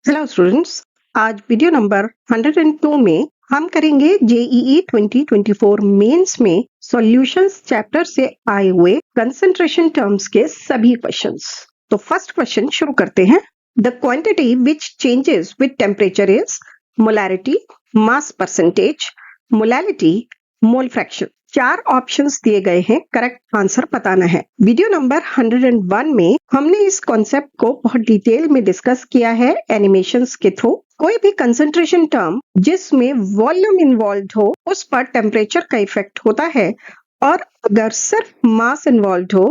Hello students, आज video number 102 में हम करेंगे जेईई 2024 मेंस में सॉल्यूशंस चैप्टर से आए हुए कंसंट्रेशन टर्म्स के सभी क्वेश्चंस। तो फर्स्ट क्वेश्चन शुरू करते हैं। The quantity which changes with temperature is molarity, mass percentage, molality, mole fraction. 4 options दिए गए हैं, करेक्ट आंसर बताना है। वीडियो नंबर 101 में हमने इस कॉन्सेप्ट को बहुत डिटेल में डिस्कस किया है एनिमेशंस के थ्रू। कोई भी कंसंट्रेशन टर्म जिसमें वॉल्यूम इन्वॉल्व हो उस पर टेम्परेचर का इफेक्ट होता है, और अगर सिर्फ मास इन्वॉल्व हो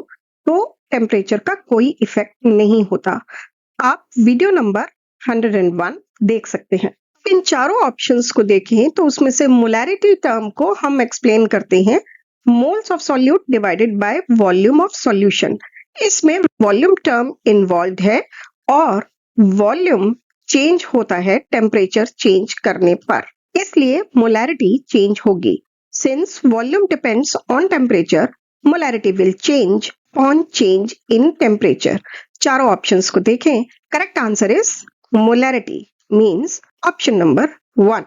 तो टेम्परेचर का कोई इफेक्ट नहीं होता। आप वीडियो नंबर 101 देख सकते हैं। इन चारों ऑप्शंस को देखें तो उसमें से मोलैरिटी टर्म को हम एक्सप्लेन करते हैं moles of solute divided by volume of solution. इसमें वॉल्यूम टर्म इन्वॉल्व है और वॉल्यूम चेंज होता है टेम्परेचर चेंज करने पर, इसलिए मोलैरिटी चेंज होगी। Since volume depends on temperature, molarity will change on change in temperature. चारों ऑप्शंस को देखें, correct answer is molarity means option number 1।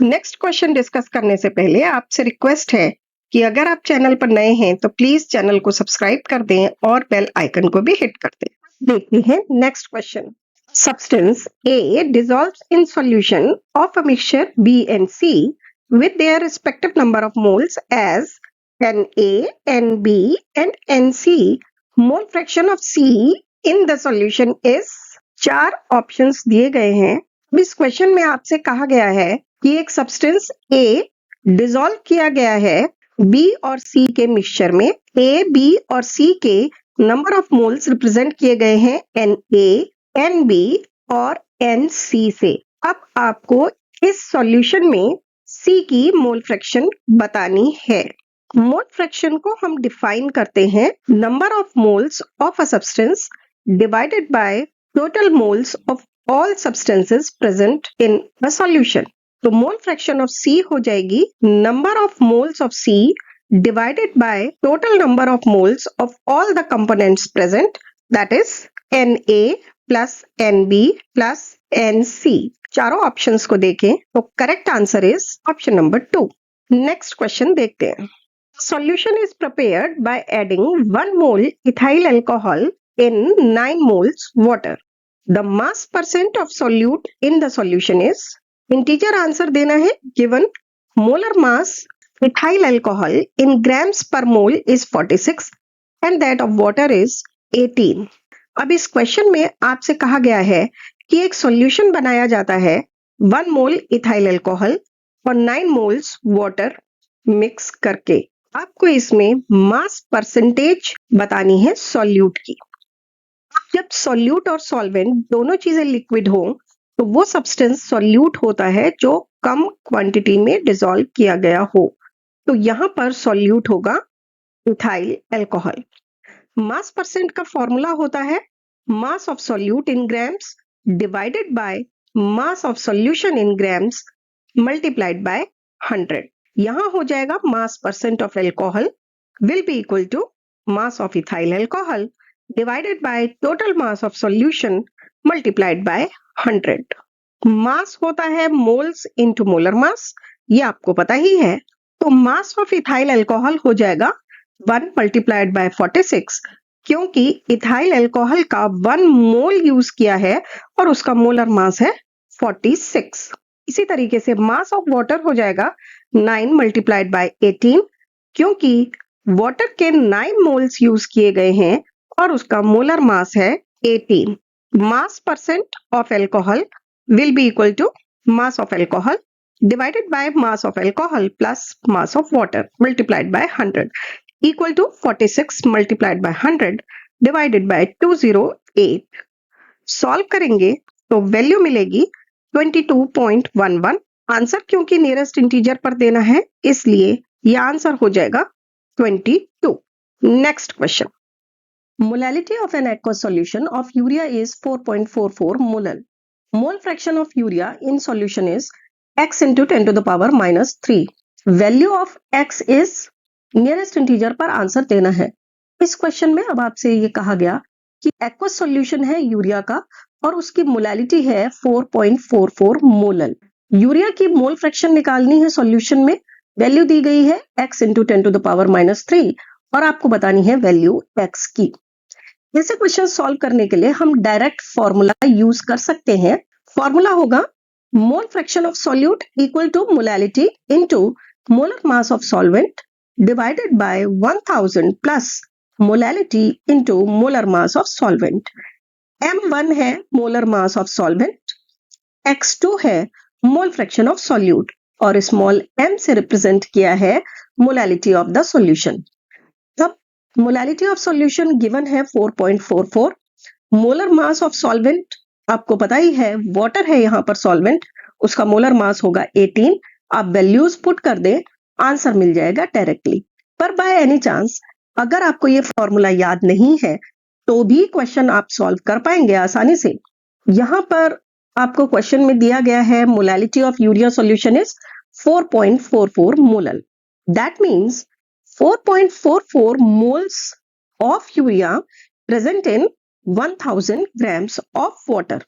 Next question discuss करने से पहले आपसे रिक्वेस्ट है कि अगर आप चैनल पर नए हैं तो प्लीज चैनल को सब्सक्राइब कर दें और बेल आइकन को भी हिट कर दें। देखते हैं next question. Substance A dissolves in solution of a mixture B and C with their respective number of moles as Na, Nb and Nc. Mole fraction of C in the solution is। 4 options दिए गए हैं। अब इस question में आपसे कहा गया है कि एक सब्सटेंस A डिसॉल्व किया गया है B और C के मिक्सचर में। A, B और C के नंबर ऑफ मोल्स रिप्रेजेंट किए गए हैं Na, Nb और Nc से। अब आपको इस सॉल्यूशन में C की मोल फ्रैक्शन बतानी है। मोल फ्रैक्शन को हम डिफाइन करते हैं number of moles of a substance divided by total moles of all substances present in a solution। तो मोल फ्रैक्शन ऑफ C हो जाएगी number of moles of C divided by total number of moles of all the components present, that is Na plus Nb plus Nc। चारों options को देखें तो correct answer is option number 2। Next question देखते हैं। Solution is prepared by adding 1 mole ethyl alcohol in 9 moles water। The mass percent of solute in the solution is। integer answer देना है। given molar mass ethyl alcohol in grams per mole is 46 and that of water is 18। अब इस question में आपसे कहा गया है कि एक सॉल्यूशन बनाया जाता है 1 मोल इथाइल अल्कोहल और 9 मोल्स वाटर मिक्स करके। आपको इसमें मास परसेंटेज बतानी है सॉल्यूट की। जब सॉल्यूट और सॉल्वेंट दोनों चीजें लिक्विड हो तो वो सब्सटेंस सॉल्यूट होता है जो कम क्वांटिटी में डिसॉल्व किया गया हो। तो यहाँ पर सॉल्यूट होगा इथाइल अल्कोहल। मास परसेंट का फॉर्मूला होता है mass of solute in grams divided by mass of solution in grams multiplied by 100। यहाँ हो जाएगा mass percent of alcohol will be equal to mass of ethyl alcohol divided by total mass of solution multiplied by 100। Mass होता है moles into molar मास, ये आपको पता ही है। तो मास ऑफ इथाइल अल्कोहल हो जाएगा 1 मल्टीप्लाइड बाय 46, क्योंकि इथाइल अल्कोहल का 1 मोल यूज किया है और उसका मोलर मास है 46। इसी तरीके से मास ऑफ वाटर हो जाएगा 9 मल्टीप्लाइड बाय 18, क्योंकि वाटर के 9 मोल्स यूज किए गए हैं और उसका मोलर मास है 18। Mass percent of alcohol will be equal to mass of alcohol divided by mass of alcohol plus mass of water multiplied by 100 equal to 46 multiplied by 100 divided by 208। Solve करेंगे तो value मिलेगी 22.11। Answer क्योंकि nearest integer पर देना है इसलिए यह answer हो जाएगा 22। Next question. Molality of an aqueous solution of urea is 4.44 molar. Mole fraction of urea in solution is x into 10 to the power minus 3. Value of x is nearest integer पर answer देना है। इस question में अब आपसे ये कहा गया कि एक्वस सॉल्यूशन है यूरिया का और उसकी मोलैलिटी है 4.44 मोलल। यूरिया की मोल फ्रैक्शन निकालनी है सॉल्यूशन में, वैल्यू दी गई है x इंटू 10⁻³ और आपको बतानी है वैल्यू x की। ऐसे क्वेश्चन सॉल्व करने के लिए हम डायरेक्ट फॉर्मूला यूज कर सकते हैं। फॉर्मूला होगा mole fraction of solute equal to molality into molar mass of solvent divided by 1000 plus molality into molar mass of solvent. m1 है molar mass of solvent, x2 है mole fraction of solute और small m से represent किया है molality of the solution. तब molality of solution given है 4.44, molar mass of solvent आपको पता ही है, वाटर है यहाँ पर सॉल्वेंट, उसका मोलर मास होगा 18। आप वैल्यूज पुट कर दें, आंसर मिल जाएगा डायरेक्टली। पर बाय एनी चांस अगर आपको ये फॉर्मूला याद नहीं है तो भी क्वेश्चन आप सॉल्व कर पाएंगे आसानी से। यहाँ पर आपको क्वेश्चन में दिया गया है molality of urea solution is 4.44 molal. That means 4.44 moles of urea present in 1000 grams of water।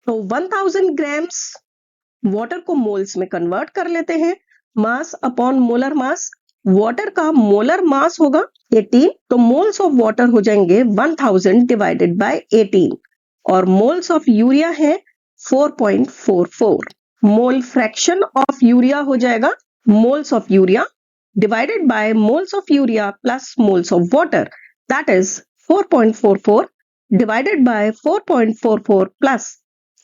तो 1000 grams वाटर को मोल्स में कन्वर्ट कर लेते हैं, mass upon molar mass, water का मोलर मास होगा 18, तो मोल्स ऑफ वाटर हो जाएंगे 1000 डिवाइडेड बाय 18 और मोल्स ऑफ यूरिया है 4.44। मोल फ्रैक्शन ऑफ यूरिया हो जाएगा moles of urea divided by moles of urea plus moles of water, that is 4.44 divided by 4.44 plus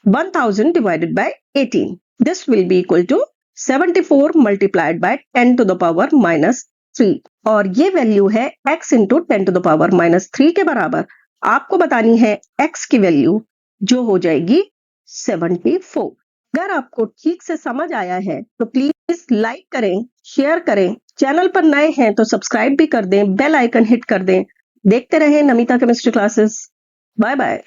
1000 divided by 18. This will be equal to 74 multiplied by 10 to the power minus 3 और ये value है x into 10 to the power minus 3 के बराबर। आपको बतानी है x की value जो हो जाएगी 74। अगर आपको ठीक से समझ आया है तो प्लीज लाइक करें, शेयर करें, चैनल पर नए हैं तो सब्सक्राइब भी कर दें, बेल आइकन हिट कर दें। देखते रहें Namita chemistry classes. Bye bye.